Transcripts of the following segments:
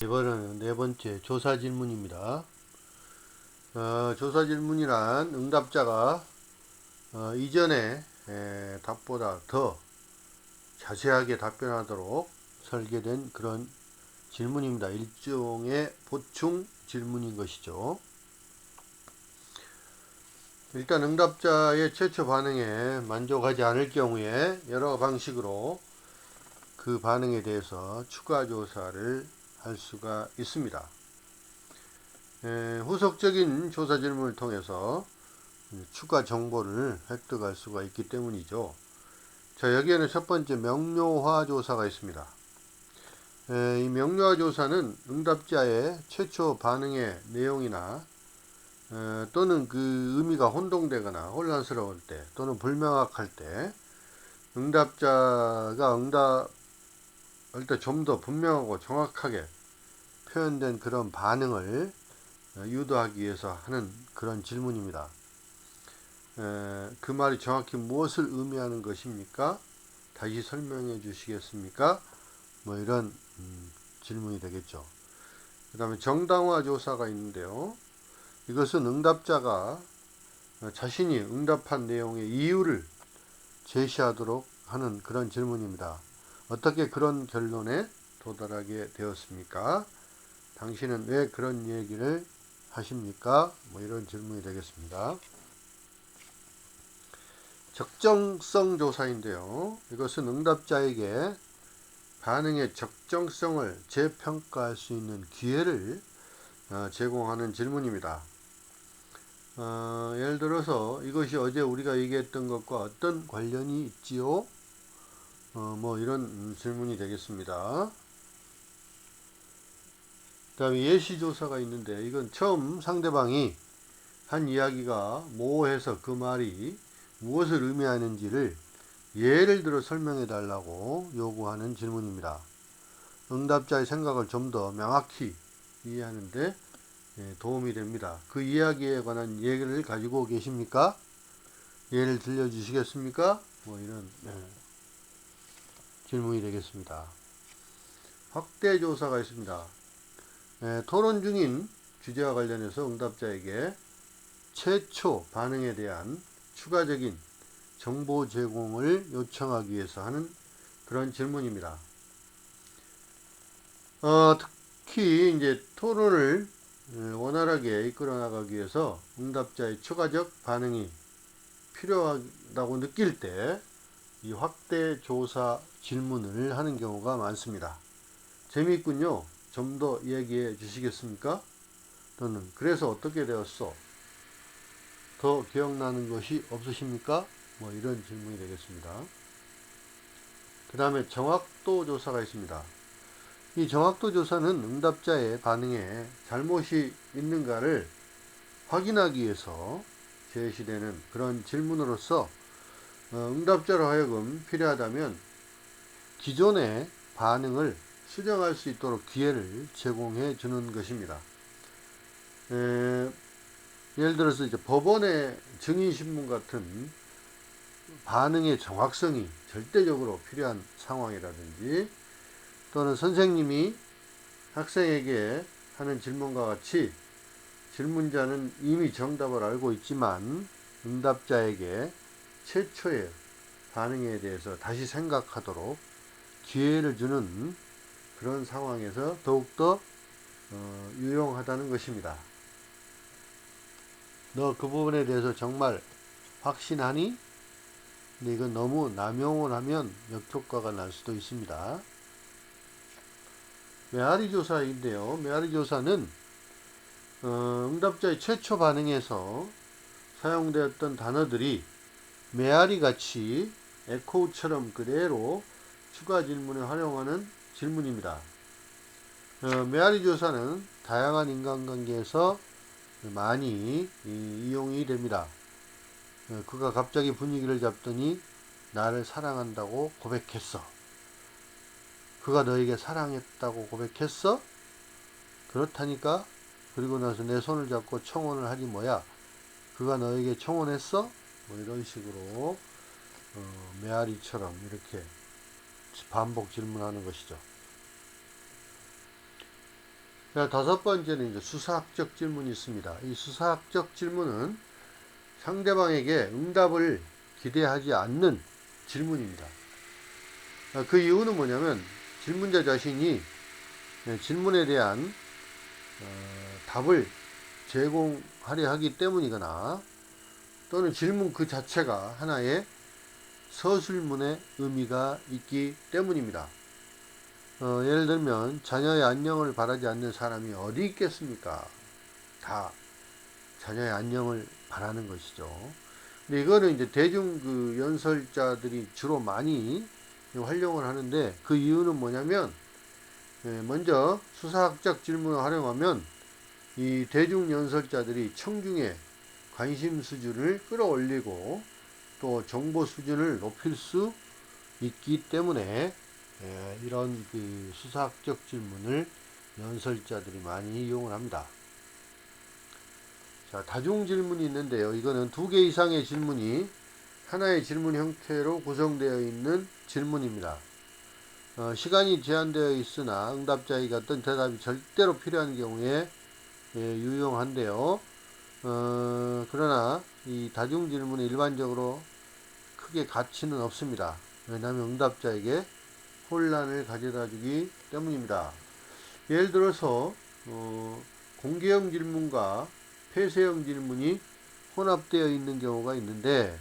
이번에는 네 번째 조사 질문입니다. 조사 질문이란 응답자가 이전에 답보다 더 자세하게 답변하도록 설계된 그런 질문입니다. 일종의 보충 질문인 것이죠. 일단 응답자의 최초 반응에 만족하지 않을 경우에 여러 방식으로 그 반응에 대해서 추가 조사를 할 수가 있습니다. 후속적인 조사 질문을 통해서 추가 정보를 획득할 수가 있기 때문이죠. 자, 여기에는 첫 번째 명료화 조사가 있습니다. 이 명료화 조사는 응답자의 최초 반응의 내용이나 또는 그 의미가 혼동되거나 혼란스러울 때 또는 불명확할 때 응답자가 응답할 때 좀 더 분명하고 정확하게 표현된 그런 반응을 유도하기 위해서 하는 그런 질문입니다. 그 말이 정확히 무엇을 의미하는 것입니까? 다시 설명해 주시겠습니까? 뭐 이런 질문이 되겠죠. 그 다음에 정당화 조사가 있는데요. 이것은 응답자가 자신이 응답한 내용의 이유를 제시하도록 하는 그런 질문입니다. 어떻게 그런 결론에 도달하게 되었습니까? 당신은 왜 그런 얘기를 하십니까? 뭐 이런 질문이 되겠습니다. 적정성 조사인데요. 이것은 응답자에게 반응의 적정성을 재평가할 수 있는 기회를 제공하는 질문입니다. 예를 들어서 이것이 어제 우리가 얘기했던 것과 어떤 관련이 있지요? 뭐 이런 질문이 되겠습니다. 그 다음에 예시조사가 있는데 이건 처음 상대방이 한 이야기가 모호해서 그 말이 무엇을 의미하는지를 예를 들어 설명해 달라고 요구하는 질문입니다. 응답자의 생각을 좀 더 명확히 이해하는데 도움이 됩니다. 그 이야기에 관한 얘기를 가지고 계십니까? 예를 들려주시겠습니까? 뭐 이런 질문이 되겠습니다. 확대 조사가 있습니다. 토론 중인 주제와 관련해서 응답자에게 최초 반응에 대한 추가적인 정보 제공을 요청하기 위해서 하는 그런 질문입니다. 특히 이제 토론을 원활하게 이끌어 나가기 위해서 응답자의 추가적 반응이 필요하다고 느낄 때 이 확대 조사 질문을 하는 경우가 많습니다. 재미있군요. 좀 더 얘기해 주시겠습니까? 또는 그래서 어떻게 되었어? 더 기억나는 것이 없으십니까? 뭐 이런 질문이 되겠습니다. 그 다음에 정확도 조사가 있습니다. 이 정확도 조사는 응답자의 반응에 잘못이 있는가를 확인하기 위해서 제시되는 그런 질문으로서 응답자로 하여금 필요하다면 기존의 반응을 수정할 수 있도록 기회를 제공해 주는 것입니다. 예를 들어서 이제 법원의 증인신문 같은 반응의 정확성이 절대적으로 필요한 상황이라든지 또는 선생님이 학생에게 하는 질문과 같이 질문자는 이미 정답을 알고 있지만 응답자에게 최초의 반응에 대해서 다시 생각하도록 기회를 주는 그런 상황에서 더욱더 유용하다는 것입니다. 너 그 부분에 대해서 정말 확신하니? 근데 이건 너무 남용을 하면 역효과가 날 수도 있습니다. 메아리 조사인데요. 메아리 조사는 응답자의 최초 반응에서 사용되었던 단어들이 메아리 같이 에코처럼 그대로 추가 질문에 활용하는 질문입니다. 메아리 조사는 다양한 인간관계에서 많이 이용이 됩니다. 그가 갑자기 분위기를 잡더니 나를 사랑한다고 고백했어. 그가 너에게 사랑했다고 고백했어? 그렇다니까? 그리고 나서 내 손을 잡고 청혼을 하지 뭐야? 그가 너에게 청혼했어? 뭐 이런 식으로 메아리처럼 이렇게 반복 질문하는 것이죠. 자, 다섯 번째는 이제 수사학적 질문이 있습니다. 이 수사학적 질문은 상대방에게 응답을 기대하지 않는 질문입니다. 그 이유는 뭐냐면 질문자 자신이 질문에 대한 답을 제공하려 하기 때문이거나 또는 질문 그 자체가 하나의 서술문의 의미가 있기 때문입니다. 예를 들면 자녀의 안녕을 바라지 않는 사람이 어디 있겠습니까? 다 자녀의 안녕을 바라는 것이죠. 근데 이거는 이제 대중 그 연설자들이 주로 많이 활용을 하는데 그 이유는 뭐냐면 먼저 수사학적 질문을 활용하면 이 대중 연설자들이 청중의 관심 수준을 끌어올리고 또 정보 수준을 높일 수 있기 때문에 이런 그 수사학적 질문을 연설자들이 많이 이용을 합니다. 자, 다중 질문이 있는데요. 이거는 두 개 이상의 질문이 하나의 질문 형태로 구성되어 있는 질문입니다. 시간이 제한되어 있으나 응답자에게 어떤 대답이 절대로 필요한 경우에 유용한데요. 그러나 이 다중 질문은 일반적으로 크게 가치는 없습니다. 왜냐하면 응답자에게 혼란을 가져다 주기 때문입니다. 예를 들어서 공개형 질문과 폐쇄형 질문이 혼합되어 있는 경우가 있는데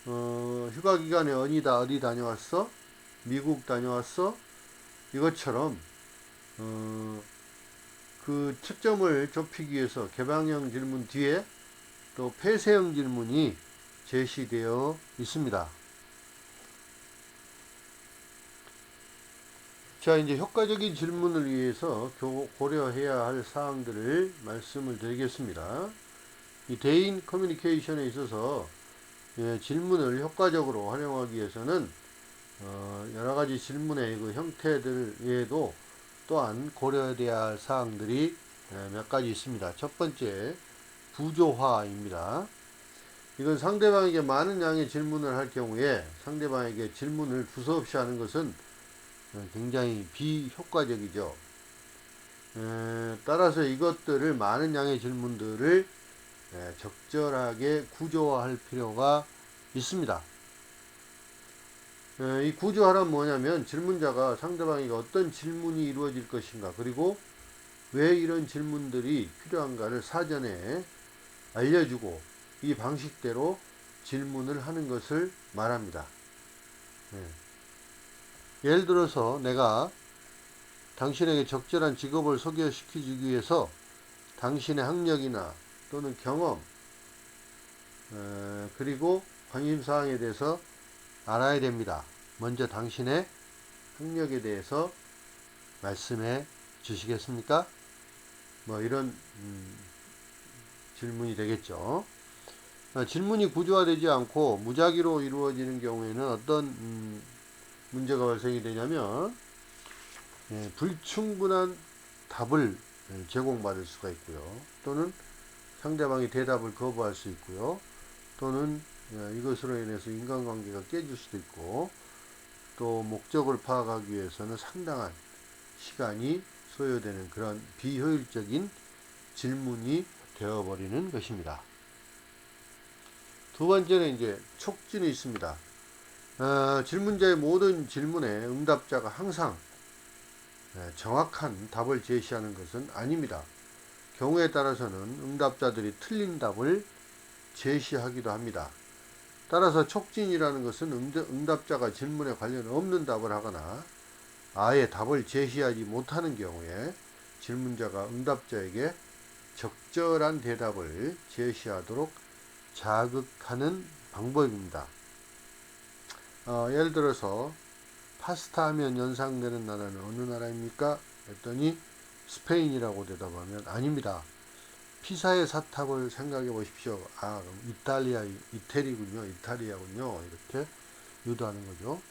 휴가 기간에 어디 다녀왔어? 미국 다녀왔어? 이것처럼 그 초점을 좁히기 위해서 개방형 질문 뒤에 또 폐쇄형 질문이 제시되어 있습니다. 자, 이제 효과적인 질문을 위해서 고려해야 할 사항들을 말씀을 드리겠습니다. 이 대인 커뮤니케이션에 있어서 질문을 효과적으로 활용하기 위해서는 여러 가지 질문의 그 형태들 외에도 또한 고려해야 할 사항들이 몇 가지 있습니다. 첫 번째, 구조화입니다. 이건 상대방에게 많은 양의 질문을 할 경우에 상대방에게 질문을 두서없이 하는 것은 굉장히 비효과적이죠. 따라서 이것들을 많은 양의 질문들을 적절하게 구조화할 필요가 있습니다. 이 구조화란 뭐냐면 질문자가 상대방에게 어떤 질문이 이루어질 것인가 그리고 왜 이런 질문들이 필요한가를 사전에 알려주고 이 방식대로 질문을 하는 것을 말합니다. 예를 들어서 내가 당신에게 적절한 직업을 소개시켜주기 위해서 당신의 학력이나 또는 경험 그리고 관심사항에 대해서 알아야 됩니다. 먼저 당신의 학력에 대해서 말씀해 주시겠습니까? 뭐 이런 질문이 되겠죠. 질문이 구조화되지 않고 무작위로 이루어지는 경우에는 어떤 문제가 발생이 되냐면 불충분한 답을 제공받을 수가 있고요. 또는 상대방이 대답을 거부할 수 있고요. 또는 이것으로 인해서 인간관계가 깨질 수도 있고 또 목적을 파악하기 위해서는 상당한 시간이 소요되는 그런 비효율적인 질문이 되어버리는 것입니다. 두 번째는 이제 촉진이 있습니다. 질문자의 모든 질문에 응답자가 항상 정확한 답을 제시하는 것은 아닙니다. 경우에 따라서는 응답자들이 틀린 답을 제시하기도 합니다. 따라서 촉진이라는 것은 응답자가 질문에 관련 없는 답을 하거나 아예 답을 제시하지 못하는 경우에 질문자가 응답자에게 적절한 대답을 제시하도록 자극하는 방법입니다. 예를 들어서 파스타 하면 연상되는 나라는 어느 나라입니까? 했더니 스페인이라고 대답하면 아닙니다. 피사의 사탑을 생각해 보십시오. 그럼 이탈리아군요. 이렇게 유도하는 거죠.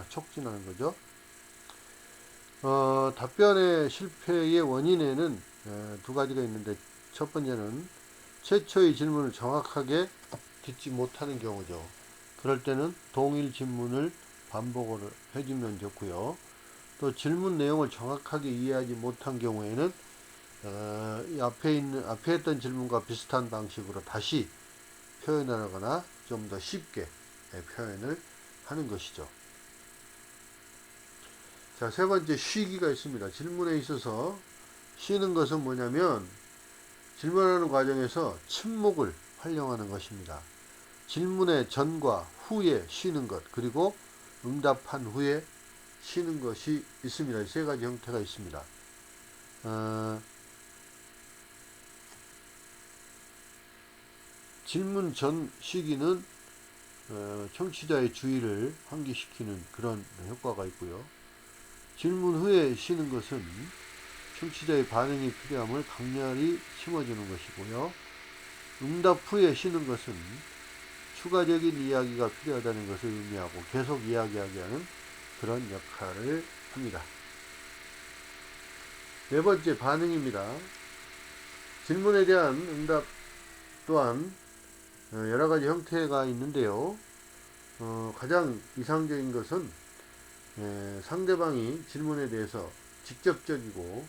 촉진하는 거죠. 답변의 실패의 원인에는 두 가지가 있는데 첫 번째는 최초의 질문을 정확하게 듣지 못하는 경우죠. 그럴 때는 동일 질문을 반복을 해주면 좋고요. 또 질문 내용을 정확하게 이해하지 못한 경우에는 이 앞에 했던 질문과 비슷한 방식으로 다시 표현을 하거나 좀 더 쉽게 표현을 하는 것이죠. 자, 세 번째, 쉬기가 있습니다. 질문에 있어서 쉬는 것은 뭐냐면 질문하는 과정에서 침묵을 활용하는 것입니다. 질문의 전과 후에 쉬는 것, 그리고 응답한 후에 쉬는 것이 있습니다. 이 세 가지 형태가 있습니다. 질문 전 시기는 청취자의 주의를 환기시키는 그런 효과가 있고요. 질문 후에 쉬는 것은 청취자의 반응이 필요함을 강렬히 심어주는 것이고요. 응답 후에 쉬는 것은 추가적인 이야기가 필요하다는 것을 의미하고 계속 이야기하게 하는 그런 역할을 합니다. 네 번째, 반응입니다. 질문에 대한 응답 또한 여러 가지 형태가 있는데요. 가장 이상적인 것은 상대방이 질문에 대해서 직접적이고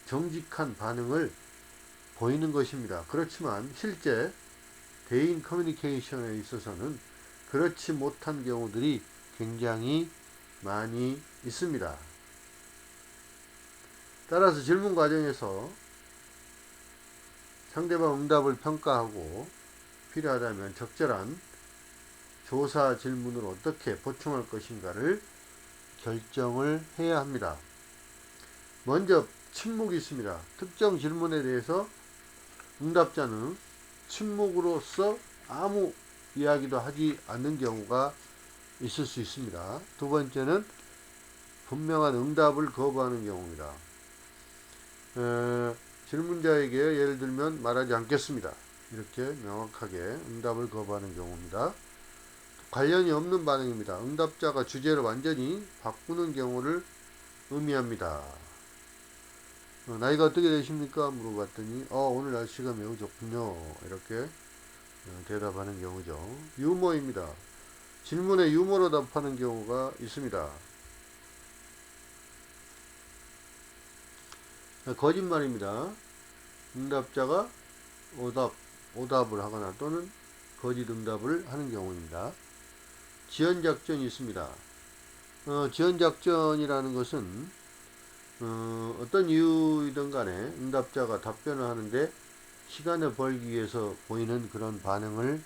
정직한 반응을 보이는 것입니다. 그렇지만 실제 대인 커뮤니케이션에 있어서는 그렇지 못한 경우들이 굉장히 많이 있습니다. 따라서 질문 과정에서 상대방 응답을 평가하고 필요하다면 적절한 조사 질문으로 어떻게 보충할 것인가를 결정을 해야 합니다. 먼저 침묵이 있습니다. 특정 질문에 대해서 응답자는 침묵으로서 아무 이야기도 하지 않는 경우가 있을 수 있습니다. 두 번째는 분명한 응답을 거부하는 경우입니다. 질문자에게 예를 들면 말하지 않겠습니다. 이렇게 명확하게 응답을 거부하는 경우입니다. 관련이 없는 반응입니다. 응답자가 주제를 완전히 바꾸는 경우를 의미합니다. 나이가 어떻게 되십니까? 물어봤더니 오늘 날씨가 매우 좋군요. 이렇게 대답하는 경우죠. 유머입니다. 질문에 유머로 답하는 경우가 있습니다. 거짓말입니다. 응답자가 오답을 하거나 또는 거짓 응답을 하는 경우입니다. 지연작전이 있습니다. 지연작전이라는 것은 어떤 이유이든 간에 응답자가 답변을 하는데 시간을 벌기 위해서 보이는 그런 반응을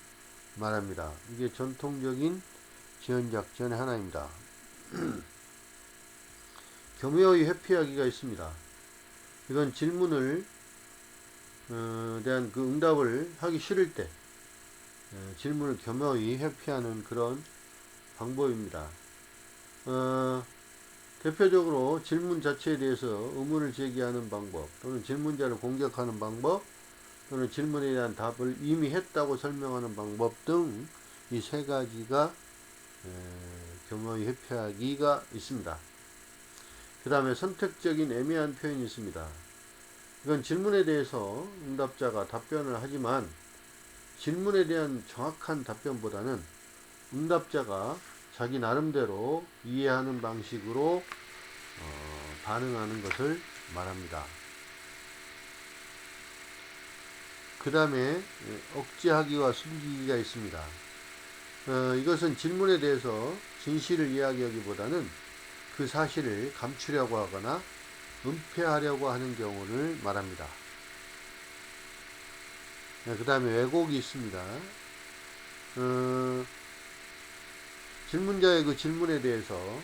말합니다. 이게 전통적인 지연작전의 하나입니다. 교묘히 회피하기가 있습니다. 이건 질문을 대한 그 응답을 하기 싫을 때 질문을 교묘히 회피하는 그런 방법입니다. 대표적으로 질문 자체에 대해서 의문을 제기하는 방법, 또는 질문자를 공격하는 방법, 또는 질문에 대한 답을 이미 했다고 설명하는 방법 등 이 세 가지가 교묘히 회피하기가 있습니다. 그 다음에 선택적인 애매한 표현이 있습니다. 이건 질문에 대해서 응답자가 답변을 하지만 질문에 대한 정확한 답변보다는 응답자가 자기 나름대로 이해하는 방식으로 반응하는 것을 말합니다. 그 다음에 억제하기와 숨기기가 있습니다. 이것은 질문에 대해서 진실을 이야기하기보다는 그 사실을 감추려고 하거나 은폐하려고 하는 경우를 말합니다. 그 다음에 왜곡이 있습니다. 질문자의 그 질문에 대해서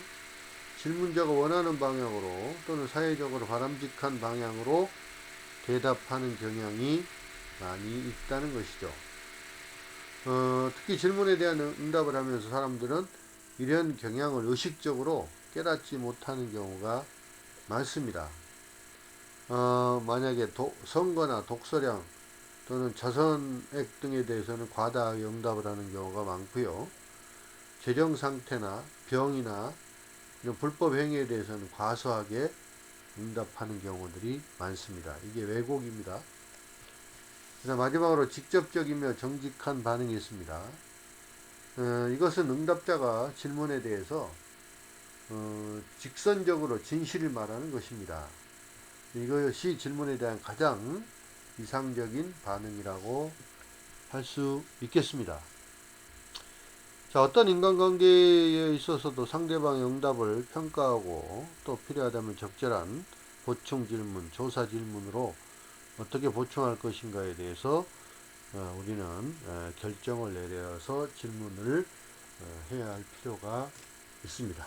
질문자가 원하는 방향으로 또는 사회적으로 바람직한 방향으로 대답하는 경향이 많이 있다는 것이죠. 특히 질문에 대한 응답을 하면서 사람들은 이런 경향을 의식적으로 깨닫지 못하는 경우가 많습니다. 만약에 선거나 독서량 또는 자선액 등에 대해서는 과다하게 응답을 하는 경우가 많고요. 재정 상태나 병이나 이런 불법 행위에 대해서는 과소하게 응답하는 경우들이 많습니다. 이게 왜곡입니다. 마지막으로 직접적이며 정직한 반응이 있습니다. 이것은 응답자가 질문에 대해서 직선적으로 진실을 말하는 것입니다. 이것이 질문에 대한 가장 이상적인 반응이라고 할 수 있겠습니다. 자, 어떤 인간관계에 있어서도 상대방의 응답을 평가하고 또 필요하다면 적절한 보충 질문, 조사 질문으로 어떻게 보충할 것인가에 대해서 우리는 결정을 내려서 질문을 해야 할 필요가 있습니다.